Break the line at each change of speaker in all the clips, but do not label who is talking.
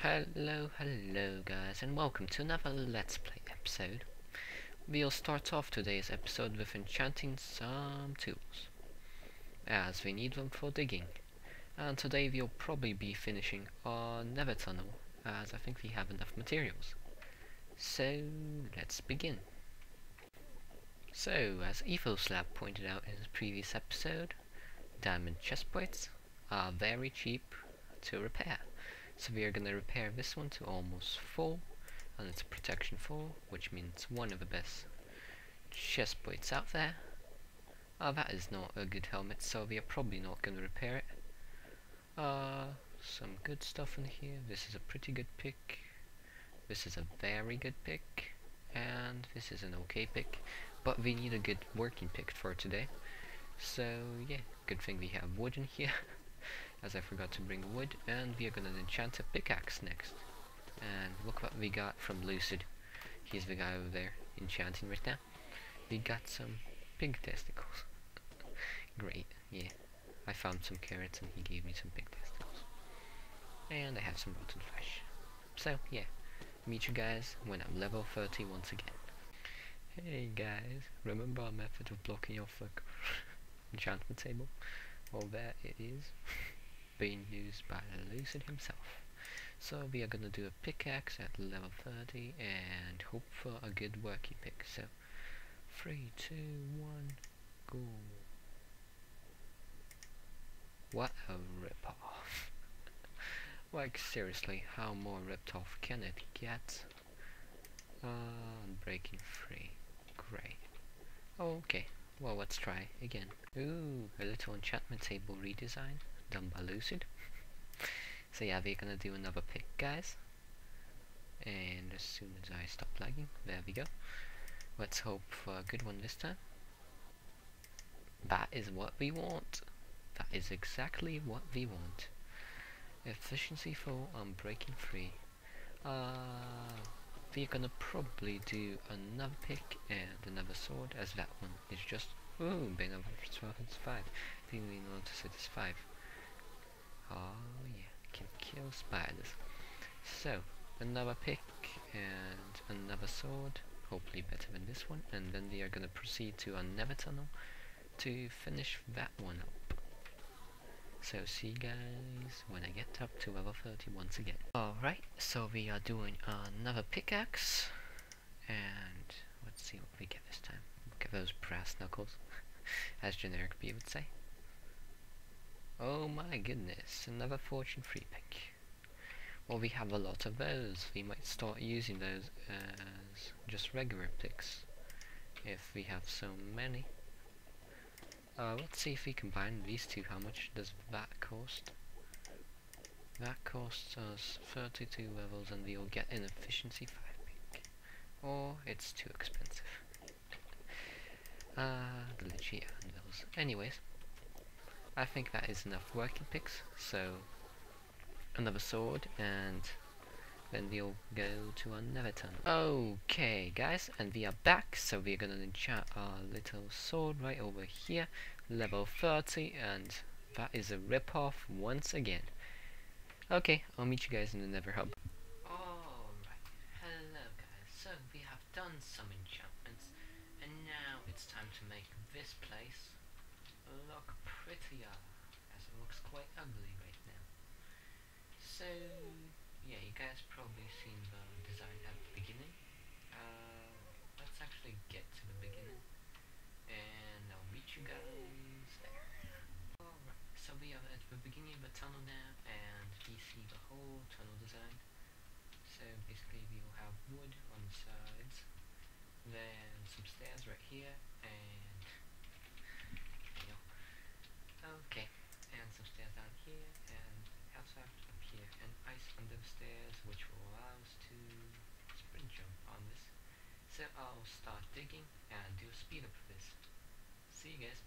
Hello guys, and welcome to another Let's Play episode. We'll start off today's episode with enchanting some tools, as we need them for digging. And today we'll probably be finishing our nether tunnel, as I think we have enough materials. So, let's begin. So, as EvoSlab pointed out in his previous episode, diamond chestplates are very cheap to repair. So we are going to repair this one to almost full, and it's a protection 4, which means one of the best chest plates out there. That is not a good helmet, so we are probably not going to repair it. Some good stuff in here. This is a pretty good pick. This is a very good pick. And this is an okay pick. But we need a good working pick for today. So yeah, good thing we have wood in here. As I forgot to bring wood, and we are gonna enchant a pickaxe next. And look what we got from Lucid. He's the guy over there enchanting right now. We got some pig testicles. Great, yeah. I found some carrots and he gave me some pig testicles. And I have some rotten flesh. So yeah, meet you guys when I'm level 30 once again. Hey guys, remember our method of blocking off the enchantment table? Well, there it is. Being used by Lucid himself. So we are gonna do a pickaxe at level 30 and hope for a good working pick. So 3, 2, 1, go. What a rip-off. Like seriously, how more ripped off can it get? Breaking free. Great. Okay, well let's try again. Ooh, a little enchantment table redesign done by Lucid. So yeah, we're gonna do another pick, guys. And as soon as I stop lagging, there we go. Let's hope for a good one this time. That is what we want. That is exactly what we want. Efficiency 4 on breaking free. We're gonna probably do another pick and another sword, as that one is just being over 5. Didn't even notice it is 5. Oh yeah, can kill spiders. So, another pick and another sword, hopefully better than this one, and then we are gonna proceed to our nether tunnel to finish that one up. So see you guys when I get up to level 30 once again. Alright, so we are doing another pickaxe, and let's see what we get this time. Look at those brass knuckles, as Generic B would say. Oh my goodness, another fortune free pick. Well, we have a lot of those. We might start using those as just regular picks if we have so many. Let's see if we combine these two. How much does that cost? That costs us 32 levels and we'll get an efficiency 5 pick. Or it's too expensive. Glitchy anvils. Anyways, I think that is enough working picks, so another sword, and then we'll go to our nether tunnel. Okay guys, and we are back, so we're gonna enchant our little sword right over here, level 30, and that is a rip-off once again. Okay, I'll meet you guys in the nether hub. Alright, hello guys, so we have done some enchantments, and now it's time to make this place look prettier, as it looks quite ugly right now. So yeah, you guys probably seen the design at the beginning. Let's actually get to the beginning, and I'll meet you guys there. Alright, so we are at the beginning of the tunnel now, and we see the whole tunnel design. So basically we will have wood on the sides, then some stairs right here, and okay, and some stairs down here, and outside up here, and ice under the stairs, which will allow us to sprint jump on this. So I'll start digging and do a speed up for this. See you guys.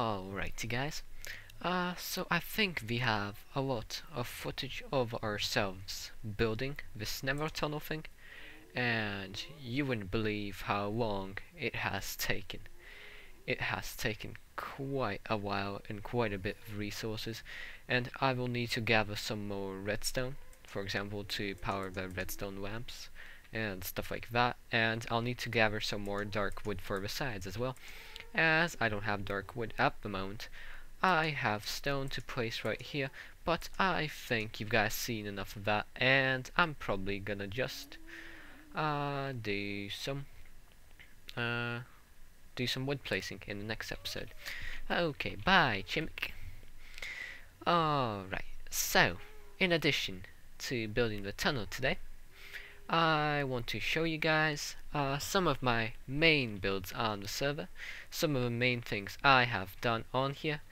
Alrighty guys, so I think we have a lot of footage of ourselves building this nether tunnel thing, and you wouldn't believe how long it has taken. It has taken quite a while and quite a bit of resources, and I will need to gather some more redstone, for example to power the redstone lamps and stuff like that, and I'll need to gather some more dark wood for the sides as well, as I don't have dark wood at the moment. I have stone to place right here, but I think you guys seen enough of that, and I'm probably gonna just do some wood placing in the next episode. Okay, bye, Chimik. Alright, so in addition to building the tunnel today, I want to show you guys some of my main builds on the server, some of the main things I have done on here.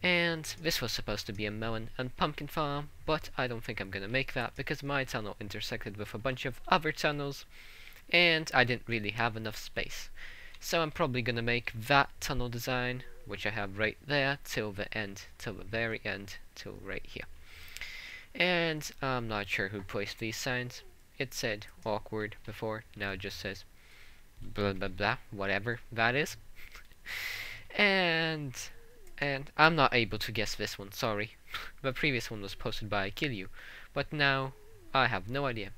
And this was supposed to be a melon and pumpkin farm, but I don't think I'm gonna make that because my tunnel intersected with a bunch of other tunnels and I didn't really have enough space. So I'm probably gonna make that tunnel design, which I have right there, till the end, till the very end, till right here. And I'm not sure who placed these signs. It said awkward before, now it just says blah blah blah, whatever that is. and I'm not able to guess this one, sorry. The previous one was posted by Killu, but now I have no idea.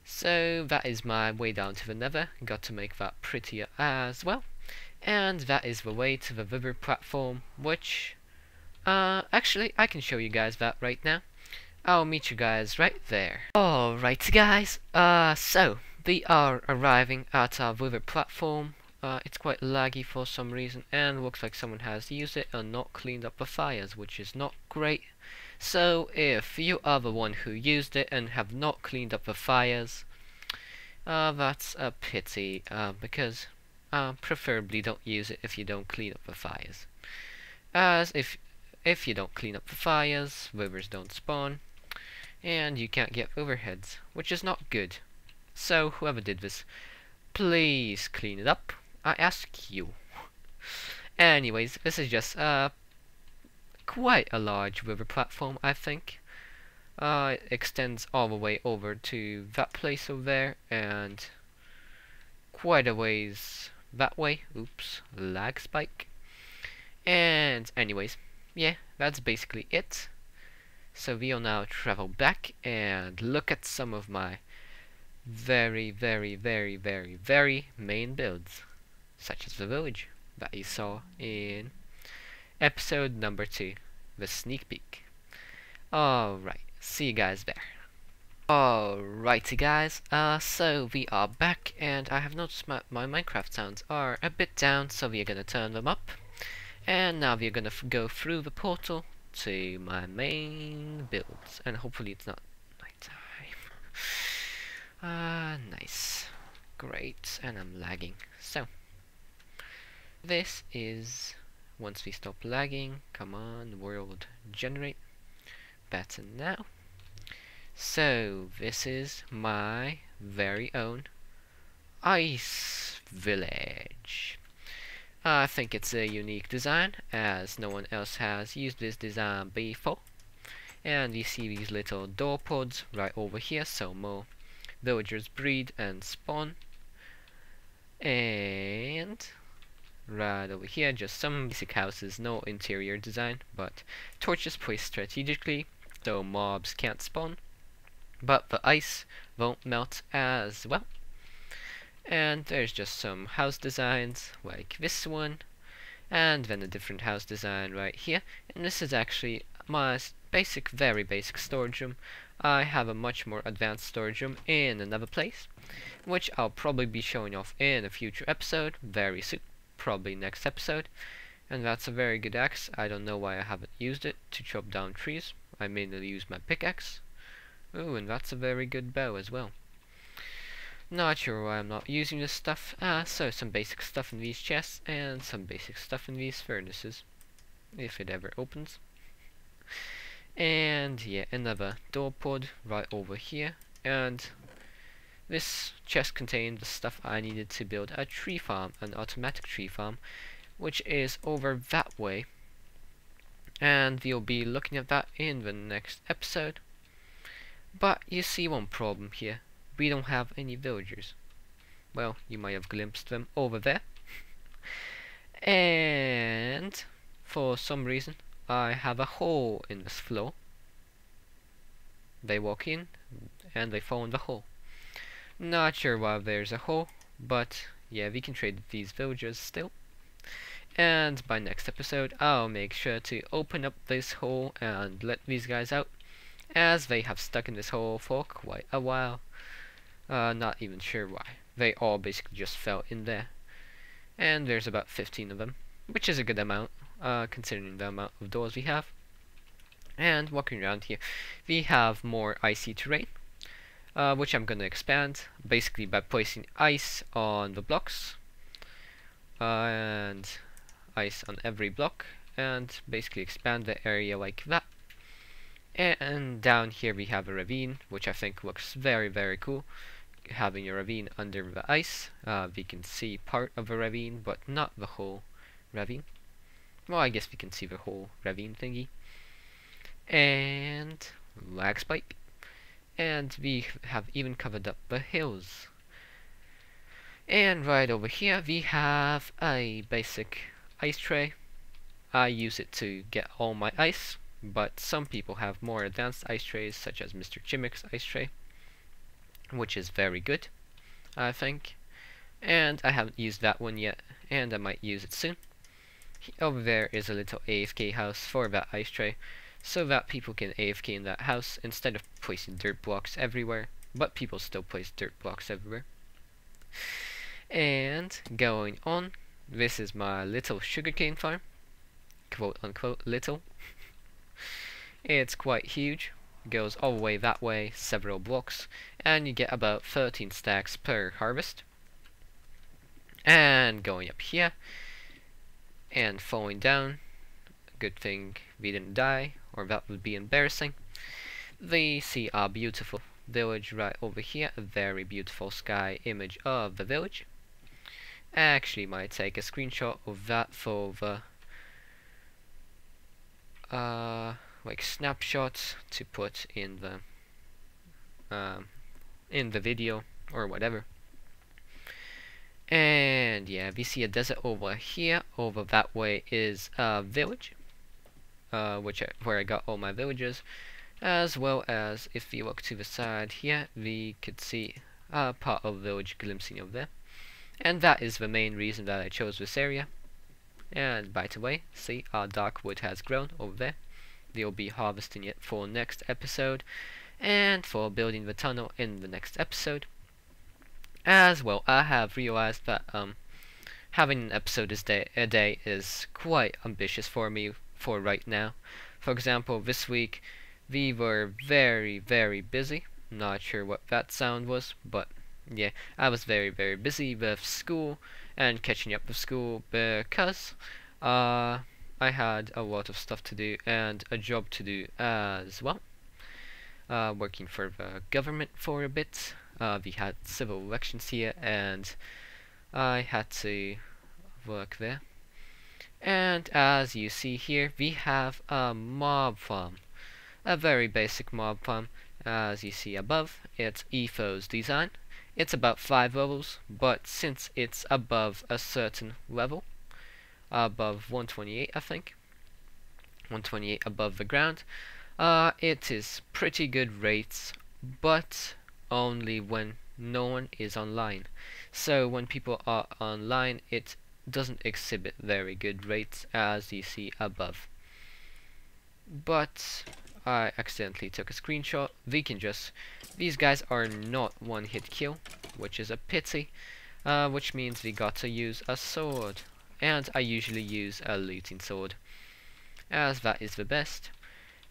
So that is my way down to the nether, got to make that prettier as well. And that is the way to the river platform, which actually I can show you guys that right now. I'll meet you guys right there. Alright guys, so we are arriving at our river platform. It's quite laggy for some reason, and looks like someone has used it and not cleaned up the fires, which is not great. So if you are the one who used it and have not cleaned up the fires, that's a pity, because preferably don't use it if you don't clean up the fires. As if you don't clean up the fires, rivers don't spawn, and you can't get overheads, which is not good. So whoever did this, please clean it up, I ask you. Anyways, this is just quite a large river platform, I think. It extends all the way over to that place over there, and quite a ways that way. Oops, lag spike. And anyways, yeah, that's basically it. So we'll now travel back and look at some of my very main builds, such as the village that you saw in episode number 2, the sneak peek. Alright, see you guys there. Alrighty guys, so we are back, and I have noticed my Minecraft sounds are a bit down, so we are gonna turn them up. And now we are gonna go through the portal to my main builds, and hopefully it's not nighttime. Nice. Great, and I'm lagging. So, this is, once we stop lagging, come on, world generate, better now. So, this is my very own ice village. I think it's a unique design, as no one else has used this design before. And you see these little door pods right over here, so more villagers breed and spawn. And right over here, just some basic houses, no interior design, but torches placed strategically so mobs can't spawn, but the ice won't melt as well. And there's just some house designs like this one, and then a different house design right here. And this is actually my very basic storage room. I have a much more advanced storage room in another place, which I'll probably be showing off in a future episode very soon, probably next episode. And that's a very good axe. I don't know why I haven't used it to chop down trees. I mainly use my pickaxe. Ooh, and that's a very good bow as well. Not sure why I'm not using this stuff. So some basic stuff in these chests, and some basic stuff in these furnaces, if it ever opens. And yeah, another door pod right over here, and this chest contained the stuff I needed to build a tree farm, an automatic tree farm, which is over that way, and we'll be looking at that in the next episode. But you see one problem here. We don't have any villagers. Well, you might have glimpsed them over there. And for some reason I have a hole in this floor. They walk in and they fall in the hole. Not sure why there's a hole, but yeah, we can trade these villagers still. And by next episode I'll make sure to open up this hole and let these guys out, as they have stuck in this hole for quite a while. Not even sure why. They all basically just fell in there. And there's about 15 of them, which is a good amount, considering the amount of doors we have. And walking around here, we have more icy terrain, which I'm going to expand, basically by placing ice on the blocks, and ice on every block, and basically expand the area like that. And down here we have a ravine, which I think looks very, very cool. Having a ravine under the ice, we can see part of a ravine, but not the whole ravine. Well, I guess we can see the whole ravine thingy. And lag spike. And we have even covered up the hills. And right over here we have a basic ice tray. I use it to get all my ice, but some people have more advanced ice trays, such as Mr. Chimic's ice tray, which is very good, I think. And I haven't used that one yet, and I might use it soon. Over there is a little AFK house for that ice tray, so that people can AFK in that house instead of placing dirt blocks everywhere, but people still place dirt blocks everywhere. And going on, this is my little sugarcane farm, quote unquote little. It's quite huge, goes all the way that way, several blocks, and you get about 13 stacks per harvest. And going up here and falling down, good thing we didn't die, or that would be embarrassing. We see our beautiful village right over here, a very beautiful sky image of the village. I actually might take a screenshot of that for the like snapshots to put in the video or whatever. And yeah, we see a desert over here. Over that way is a village, where I got all my villages, as well as if we look to the side here, we could see a part of the village glimpsing over there. And that is the main reason that I chose this area. And by the way, see, our dark wood has grown over there. We'll be harvesting it for next episode, and for building the tunnel in the next episode. As well, I have realized that having an episode a day is quite ambitious for me for right now. For example, this week we were very, very busy. Not sure what that sound was, but yeah, I was very, very busy with school and catching up with school, because I had a lot of stuff to do and a job to do as well. Working for the government for a bit. We had civil elections here and I had to work there. And as you see here, we have a mob farm. A very basic mob farm. As you see above, it's Etho's design. It's about 5 levels, but since it's above a certain level, above 128 I think, 128 above the ground, it is pretty good rates, but only when no one is online. So when people are online, it doesn't exhibit very good rates, as you see above. But I accidentally took a screenshot. These guys are not one hit kill, which is a pity, which means we got to use a sword, and I usually use a looting sword, as that is the best.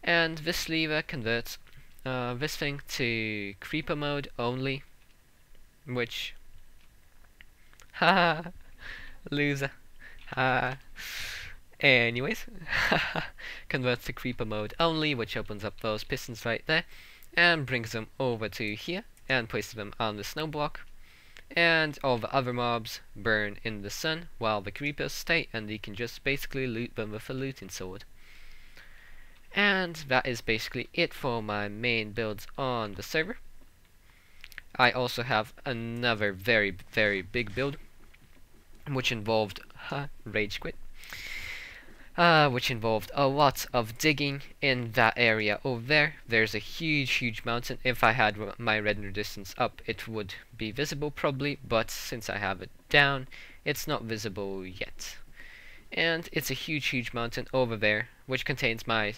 And this lever converts this thing to creeper mode only, which haha loser anyways converts to creeper mode only, which opens up those pistons right there and brings them over to here and places them on the snow block. and all the other mobs burn in the sun while the creepers stay, and you can just basically loot them with a looting sword. And that is basically it for my main builds on the server. I also have another very big build which involved rage quit, which involved a lot of digging in that area over there. There's a huge mountain. If I had my render distance up, it would be visible probably, but since I have it down, it's not visible yet. And it's a huge mountain over there, which contains my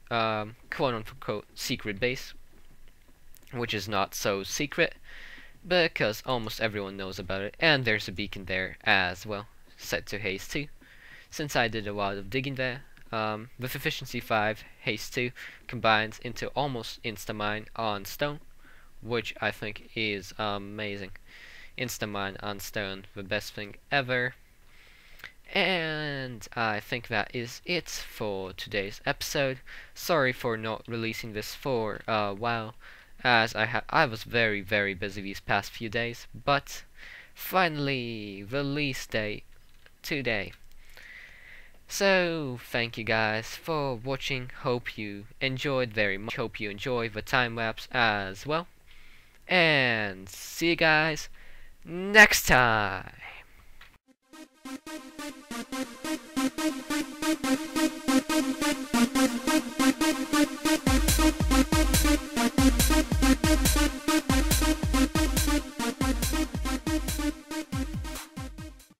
quote-unquote secret base, which is not so secret because almost everyone knows about it. And there's a beacon there as well, set to haste 2. Since I did a lot of digging there, with efficiency 5, haste 2 combines into almost insta-mine on stone, which I think is amazing. Insta-mine on stone, the best thing ever. And I think that is it for today's episode. Sorry for not releasing this for a while, as I was very busy these past few days, but finally release date today. So thank you guys for watching. Hope you enjoyed very much. Hope you enjoy the time lapse as well, and see you guys next time.